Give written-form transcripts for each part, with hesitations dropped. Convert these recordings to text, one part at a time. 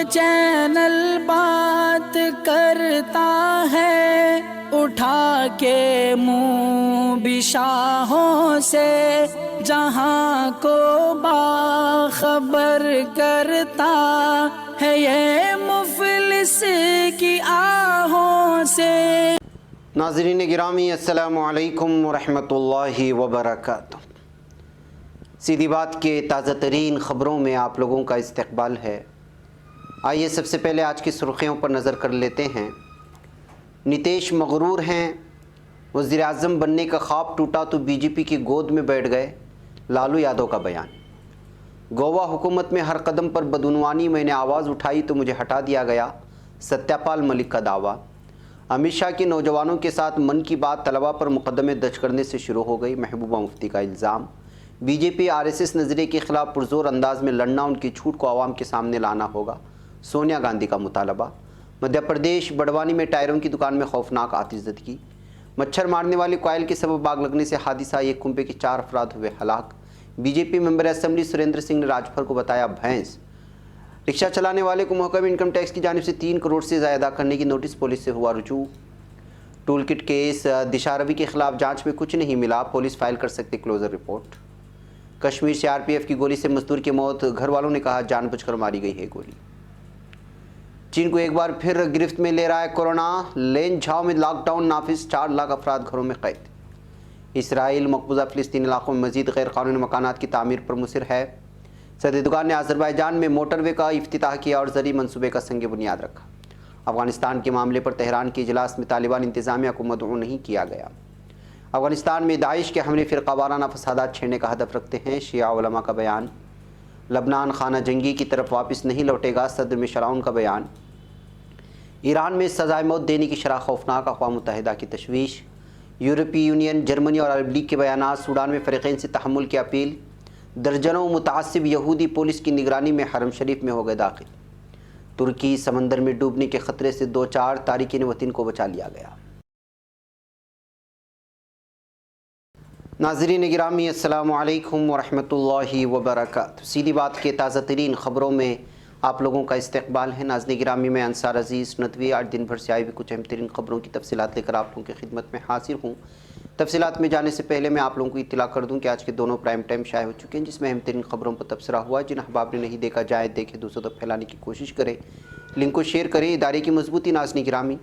Channel بات کرتا ہے اٹھا کے منہ بھی شاہوں سے، جہاں کو باخبر کرتا ہے یہ مفلس کی آہوں سے۔ ناظرین گرامی السلام علیکم ورحمۃ اللہ وبرکاتہ۔ سیدھی بات کے تازہ ترین خبروں میں آپ لوگوں کا استقبال ہے۔ آئیے سب سے پہلے آج کی سرخیوں پر نظر کر لیتے ہیں۔ نتیش مغرور ہیں، وزیر اعظم بننے کا خواب ٹوٹا تو بی جے پی کی گود میں بیٹھ گئے، لالو یادو کا بیان۔ گوا حکومت میں ہر قدم پر بدعنوانی، میں نے آواز اٹھائی تو مجھے ہٹا دیا گیا، ستیہ پال ملک کا دعویٰ۔ امت شاہ کی نوجوانوں کے ساتھ من کی بات طلباء پر مقدمے درج کرنے سے شروع ہو گئی، محبوبہ مفتی کا الزام۔ Be J P R S S نظریے کے خلاف پرزور انداز میں لڑنا، ان کی جھوٹ کو عوام کے سامنے لانا ہوگا، سونیا گاندھی کا مطالبہ۔ مدھیہ پردیش بڑوانی میں ٹائروں کی دکان میں خوفناک آتش زدگی۔ مچھر مارنے والی کوئل کے سبب آگ لگنے سے حادثہ، ایک کنبے کے 4 افراد ہوئے ہلاک۔ Be J P member assembly Surinder Singh نے راج بھر کو بتایا بھینس۔ رکشہ چلانے والے کو محکمہ انکم ٹیکس کی جانب سے 3 کروڑ سے زائد ادا کرنے کی نوٹس، پولیس سے ہوا رجوع۔ ٹول کٹ کیس، دشا روی کے خلاف جانچ میں کچھ نہیں ملا، پولیس فائل کر سکتے کلوزر رپورٹ۔ کشمیر سے آر پی ایف کی گولی سے مزدور کی موت، گھر والوں نے کہا جان بوجھ کر ماری گئی ہے گولی۔ چین کو ایک بار پھر گرفت میں لے رہا ہے کورونا، لین جھاؤ میں لاک ڈاؤن نافذ، 4 لاکھ افراد گھروں میں قید۔ اسرائیل مقبوضہ فلسطینی علاقوں میں مزید غیر قانونی مکانات کی تعمیر پر مصر ہے۔ صدر ایردوان نے آذربائیجان میں موٹر وے کا افتتاح کیا اور زرعی منصوبے کا سنگ بنیاد رکھا۔ افغانستان کے معاملے پر تہران کے اجلاس میں طالبان انتظامیہ کو مدعو نہیں کیا گیا۔ افغانستان میں داعش کے حملے فرقہ وارانہ فسادات چھیڑنے کا ہدف رکھتے ہیں، شیعہ علماء کا بیان۔ لبنان خانہ جنگی کی طرف واپس نہیں لوٹے گا، صدر مشرعون کا بیان۔ ایران میں سزائے موت دینے کی شرح خوفناک، اقوام متحدہ کی تشویش۔ یورپی یونین، جرمنی اور عرب لیگ کے بیانات۔ سوڈان میں فریقین سے تحمل کی اپیل۔ درجنوں متعصب یہودی پولیس کی نگرانی میں حرم شریف میں ہو گئے داخل۔ ترکی سمندر میں ڈوبنے کے خطرے سے 2-4 تارکین وطن کو بچا لیا گیا۔ ناظرین گرامی السلام علیکم ورحمۃ اللہ وبرکاتہ۔ سیدھی بات کے تازہ ترین خبروں میں آپ لوگوں کا استقبال ہے۔ ناظرین گرامی، میں انصار عزیز ندوی آج دن بھر سے آئی ہوئی کچھ اہم ترین خبروں کی تفصیلات لے کر آپ لوگوں کی خدمت میں حاضر ہوں۔ تفصیلات میں جانے سے پہلے میں آپ لوگوں کو اطلاع کر دوں کہ آج کے دونوں پرائم ٹائم شائع ہو چکے ہیں، جس میں اہم ترین خبروں پر تبصرہ ہوا۔ جن احباب نے نہیں دیکھا جائے دیکھے، دوسروں تک پھیلانے کی کوشش کریں، لنک کو شیئر کریں۔ ادارے کی مضبوطی ناظرین گرامی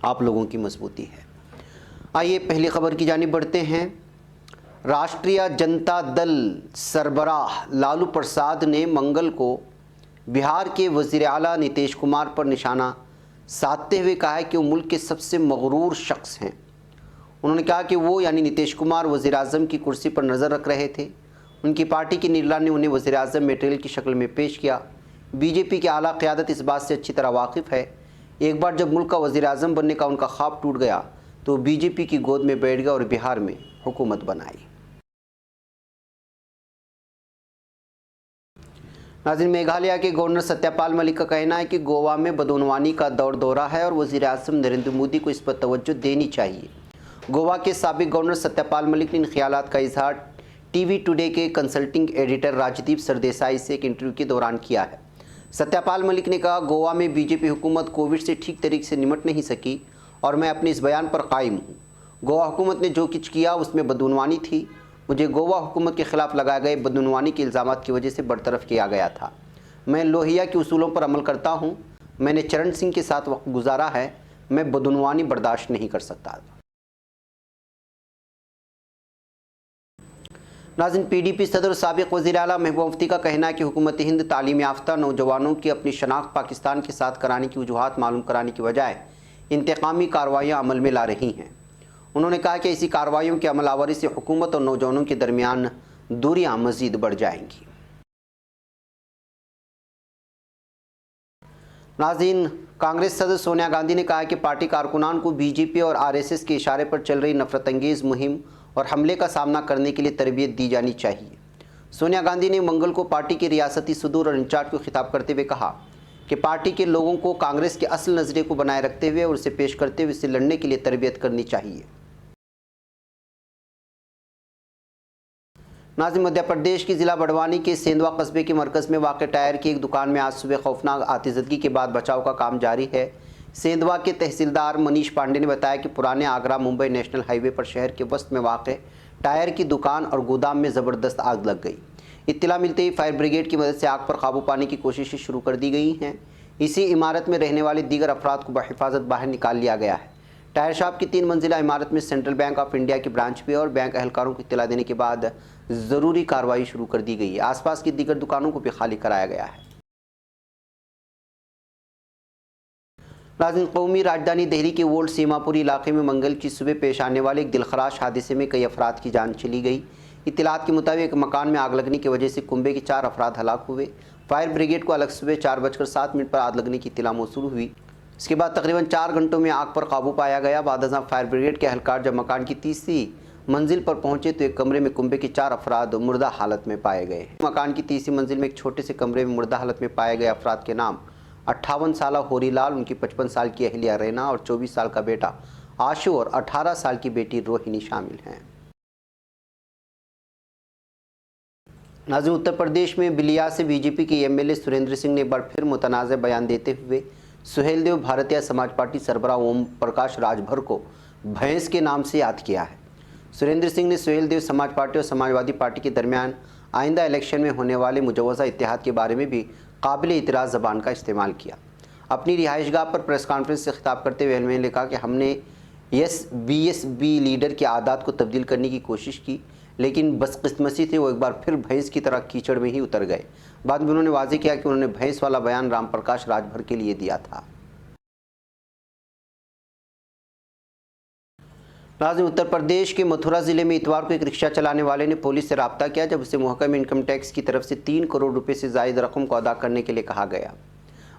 آپ لوگوں کی مضبوطی ہے۔ آئیے پہلی خبر کی جانب بڑھتے ہیں۔ راشٹریہ جنتا دل سربراہ لالو پرساد نے منگل کو بہار کے وزیر اعلیٰ نتیش کمار پر نشانہ سادھتے ہوئے کہا ہے کہ وہ ملک کے سب سے مغرور شخص ہیں۔ انہوں نے کہا کہ وہ یعنی نتیش کمار وزیر اعظم کی کرسی پر نظر رکھ رہے تھے، ان کی پارٹی کی نگران نے انہیں وزیر اعظم میٹریل کی شکل میں پیش کیا۔ بی جے پی کی اعلیٰ قیادت اس بات سے اچھی طرح واقف ہے، ایک بار جب ملک کا وزیر اعظم بننے کا ان کا خواب ٹوٹ گیا تو بی جے پی کی گود میں بیٹھ گئے اور بہار میں حکومت بنائی۔ ناظرین، میگھالیہ کے گورنر ستیہ پال ملک کا کہنا ہے کہ گوا میں بدعنوانی کا دور دورہ ہے اور وزیر اعظم نریندر مودی کو اس پر توجہ دینی چاہیے۔ گوا کے سابق گورنر ستیہ پال ملک نے ان خیالات کا اظہار ٹی وی ٹوڈے کے کنسلٹنگ ایڈیٹر راجدیپ سردیسائی سے ایک انٹرویو کے دوران کیا ہے۔ ستیہ پال ملک نے کہا، گوا میں بی جے پی حکومت کووڈ سے ٹھیک طریقے سے نمٹ نہیں سکی اور میں اپنے اس بیان پر قائم ہوں۔ گوا حکومت نے جو کچھ کیا اس میں بدعنوانی تھی، مجھے گوا حکومت کے خلاف لگائے گئے بدعنوانی کے الزامات کی وجہ سے برطرف کیا گیا تھا۔ میں لوہیا کے اصولوں پر عمل کرتا ہوں، میں نے چرن سنگھ کے ساتھ وقت گزارا ہے، میں بدعنوانی برداشت نہیں کر سکتا۔ ناظرین، پی ڈی پی صدر اور سابق وزیر اعلیٰ محبوبہ مفتی کا کہنا ہے کہ حکومت ہند تعلیم یافتہ نوجوانوں کی اپنی شناخت پاکستان کے ساتھ کرانے کی وجوہات معلوم کرانے کی بجائے انتقامی کارروائیاں عمل میں لا رہی ہیں۔ انہوں نے کہا کہ ایسی کارروائیوں کی عمل آوری سے حکومت اور نوجوانوں کے درمیان دوریاں مزید بڑھ جائیں گی۔ ناظرین، کانگریس صدر سونیا گاندھی نے کہا کہ پارٹی کارکنان کو بی جے پی اور آر ایس ایس کے اشارے پر چل رہی نفرت انگیز مہم اور حملے کا سامنا کرنے کے لیے تربیت دی جانی چاہیے۔ سونیا گاندھی نے منگل کو پارٹی کے ریاستی صدور اور انچارج کو خطاب کرتے ہوئے کہا کہ پارٹی کے لوگوں کو کانگریس کے اصل نظریے کو بنائے رکھتے ہوئے اور اسے پیش کرتے ہوئے اسے لڑنے کے لیے تربیت کرنی چاہیے۔ ناظرین، مدھیہ پردیش کی ضلع بڑوانی کے سیندوا قصبے کے مرکز میں واقع ٹائر کی ایک دکان میں آج صبح خوفناک آتشزدگی کے بعد بچاؤ کا کام جاری ہے۔ سیندوا کے تحصیلدار منیش پانڈے نے بتایا کہ پرانے آگرہ ممبئی نیشنل ہائی وے پر شہر کے وسط میں واقع ٹائر کی دکان اور گودام میں زبردست آگ لگ گئی۔ اطلاع ملتے ہی فائر بریگیڈ کی مدد سے آگ پر قابو پانے کی کوششیں شروع کر دی گئی ہیں۔ اسی عمارت میں رہنے والے دیگر افراد کو بحفاظت باہر نکال لیا گیا ہے۔ ٹائر شاپ کی 3 منزلہ عمارت میں سینٹرل بینک آف انڈیا کی برانچ بھی ہے اور بینک اہلکاروں کو اطلاع دینے کے بعد ضروری کارروائی شروع کر دی گئی ہے۔ آس پاس کی دیگر دکانوں کو بھی خالی کرایا گیا ہے۔ ناظرین، قومی راجدھانی دہلی کے اولڈ سیما پوری علاقے میں منگل کی صبح پیش آنے والے ایک دلخراش حادثے میں کئی افراد کی جان چلی گئی۔ اطلاعات کے مطابق ایک مکان میں آگ لگنے کی وجہ سے کنبے کے 4 افراد ہلاک ہوئے۔ فائر بریگیڈ کو الگ صبح 4:07 پر آگ لگنے کی اطلاع موصول ہوئی۔ اس کے بعد تقریباً 4 گھنٹوں میں آگ پر قابو پایا گیا۔ بعد ازاں فائر بریگیڈ کے اہلکار جب مکان کی 3ری منزل پر پہنچے تو ایک کمرے میں کنبے کے 4 افراد مردہ حالت میں پائے گئے۔ مکان کی 3ری منزل میں ایک چھوٹے سے کمرے میں مردہ حالت میں پائے گئے افراد کے نام 58 سالہ ہوری لال، ان کی 55 سال کی اہلیہ رینا اور 24 سال کا بیٹا آشو اور 18 سال کی بیٹی روہنی شامل ہیں۔ ناظرین، اتر پردیش میں بلیا سے بی جے پی کے M L A Surender Singh نے ایک بار پھر متنازع بیان دیتے ہوئے سہیل دیو بھارتیہ سماج پارٹی سربراہ اوم پرکاش راج بھر کو بھینس کے نام سے یاد کیا ہے۔ سریندر سنگھ نے سہیل دیو سماج پارٹی اور سماجوادی پارٹی کے درمیان آئندہ الیکشن میں ہونے والے مجوزہ اتحاد کے بارے میں بھی قابل اعتراض زبان کا استعمال کیا۔ اپنی رہائش گاہ پر پریس کانفرنس سے خطاب کرتے ہوئے نے کہا کہ ہم نے ایس بی لیڈر کی عادات کو تبدیل کرنے کی کوشش کی، لیکن بدقسمتی سے وہ ایک بار پھر بھینس کی طرح کیچڑ میں ہی اتر گئے۔ بعد میں انہوں نے واضح کیا کہ انہوں نے بھینس والا بیان رام پرکاش راج بھر کے لیے دیا تھا۔ ناظرین، اتر پردیش کے متھرا ضلع میں اتوار کو ایک رکشہ چلانے والے نے پولیس سے رابطہ کیا جب اسے محکمہ انکم ٹیکس کی طرف سے 3 کروڑ روپے سے زائد رقم کو ادا کرنے کے لیے کہا گیا۔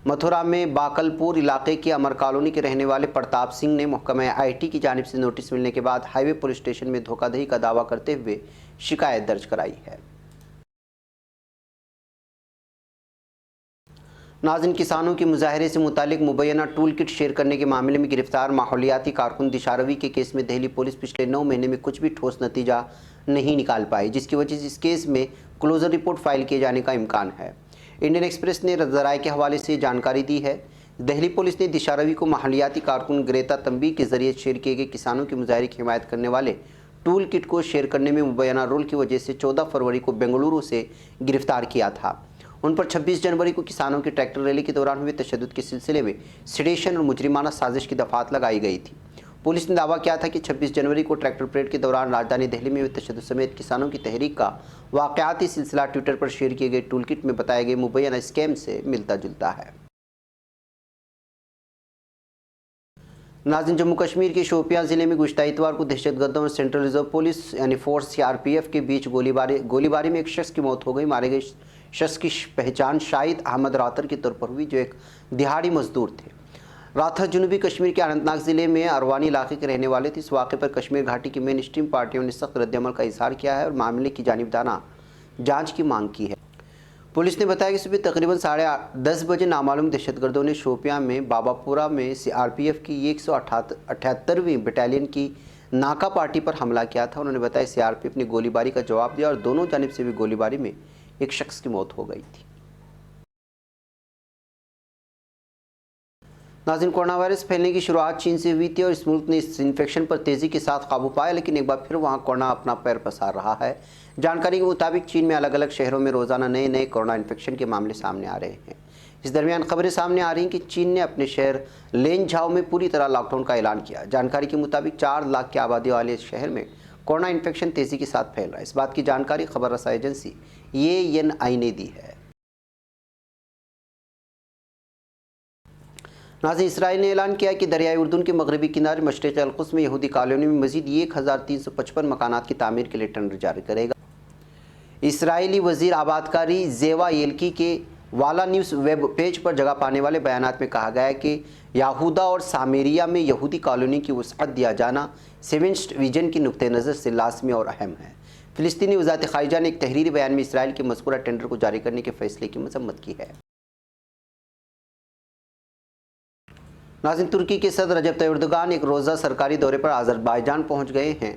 متھرا میں باقل پور علاقے کے امر کالونی کے رہنے والے پرتاپ سنگھ نے محکمہ آئی ٹی کی جانب سے نوٹس ملنے کے بعد ہائی وے پولیس اسٹیشن میں دھوکہ دہی کا دعویٰ کرتے ہوئے شکایت درج کرائی ہے۔ ناظرین، کسانوں کے مظاہرے سے متعلق مبینہ ٹول کٹ شیئر کرنے کے معاملے میں گرفتار ماحولیاتی کارکن دشاروی کے کیس میں دہلی پولیس پچھلے 9 مہینے میں کچھ بھی ٹھوس نتیجہ نہیں نکال پائی، جس کی وجہ سے اس کیس میں کلوزر رپورٹ فائل کیے جانے کا امکان ہے۔ انڈین ایکسپریس نے ذرائع کے حوالے سے جانکاری دی ہے۔ دہلی پولیس نے دشاروی کو ماحولیاتی کارکن گریتا تنبی کے ذریعے شیئر کیے گئے کسانوں کے مظاہرے کی حمایت کرنے والے ٹول کٹ کو شیئر کرنے میں مبینہ رول کی وجہ سے 14 فروری کو بنگلورو سے گرفتار کیا تھا۔ ان پر 26 جنوری کو کسانوں کی ٹریکٹر ریلی کے دوران ہوئے تشدد کے سلسلے میں سیڈیشن اور مجرمانہ سازش کی دفعات لگائی گئی تھی۔ پولیس نے دعویٰ کیا تھا کہ 26 جنوری کو ٹریکٹر پریڈ کے دوران راجدھانی دہلی میں ہوئے تشدد سمیت کسانوں کی تحریک کا واقعاتی سلسلہ ٹویٹر پر شیئر کیے گئے ٹول کٹ میں بتائے گئے مبینہ اسکیم سے ملتا جلتا ہے۔ ناظرین، جموں کشمیر کے شوپیاں ضلع میں گزشتہ اتوار کو دہشت گردوں اور سینٹرل ریزرو پولیس یعنی فورس CRPF کے بیچ گولی باری میں ایک شخص کی موت ہو گئی۔ مارے گئے شخص کی پہچان شاہد احمد راتر کے طور پر ہوئی، جو ایک دہاڑی مزدور تھے۔ راتر جنوبی کشمیر کے اننت ناگ ضلع میں اروانی علاقے کے رہنے والے تھے۔ اس واقعے پر کشمیر گھاٹی کی مین اسٹریم پارٹیوں نے سخت رد عمل کا اظہار کیا ہے اور معاملے کی جانبدارانہ جانچ کی مانگ کی ہے۔ پولیس نے بتایا کہ صبح تقریباً 10:30 بجے نامعلوم دہشت گردوں نے شوپیاں میں بابا پورہ میں CRPF کی 178ویں بٹالین کی ناکہ پارٹی پر حملہ کیا تھا۔ انہوں نے بتایا CRPF نے گولی باری کا جواب دیا اور دونوں جانب سے بھی گولی باری میں ایک شخص کی موت ہو گئی تھی۔ ناظرین، کورونا وائرس پھیلنے کی شروعات چین سے ہوئی تھی اور اس ملک نے اس انفیکشن پر تیزی کے ساتھ قابو پایا، لیکن ایک بار پھر وہاں کورونا اپنا پیر پسار رہا ہے۔ جانکاری کے مطابق چین میں الگ الگ شہروں میں روزانہ نئے کورونا انفیکشن کے معاملے سامنے آ رہے ہیں۔ اس درمیان خبریں سامنے آ رہی ہیں کہ چین نے اپنے شہر لین جھاؤ میں پوری طرح لاک ڈاؤن کا اعلان کیا۔ جانکاری کے مطابق 4 لاکھ کی آبادی والے اس شہر میں کورونا انفیکشن تیزی کے ساتھ پھیل رہا ہے۔ اس بات کی جانکاری خبر رساں ایجنسی ANI نے دی ہے۔ ناظرین، اسرائیل نے اعلان کیا کہ دریائے اردن کے مغربی کنارے مشرقی القدس میں یہودی کالونی میں مزید 1355 مکانات کی تعمیر کے لیے ٹینڈر جاری کرے گا۔ اسرائیلی وزیر آبادکاری زیوا یلکی کے والا نیوز ویب پیج پر جگہ پانے والے بیانات میں کہا گیا ہے کہ یہودا اور سامریہ میں یہودی کالونی کی وسعت دیا جانا سیونسٹ ویژن کی نقطہ نظر سے لازمی اور اہم ہے۔ فلسطینی وزارت خارجہ نے ایک تحریری بیان میں اسرائیل کے مذکورہ ٹینڈر کو جاری کرنے کے فیصلے کی مذمت کی ہے۔ ناظرین، ترکی کے صدر رجب طیب اردوغان ایک روزہ سرکاری دورے پر آذربائیجان پہنچ گئے ہیں،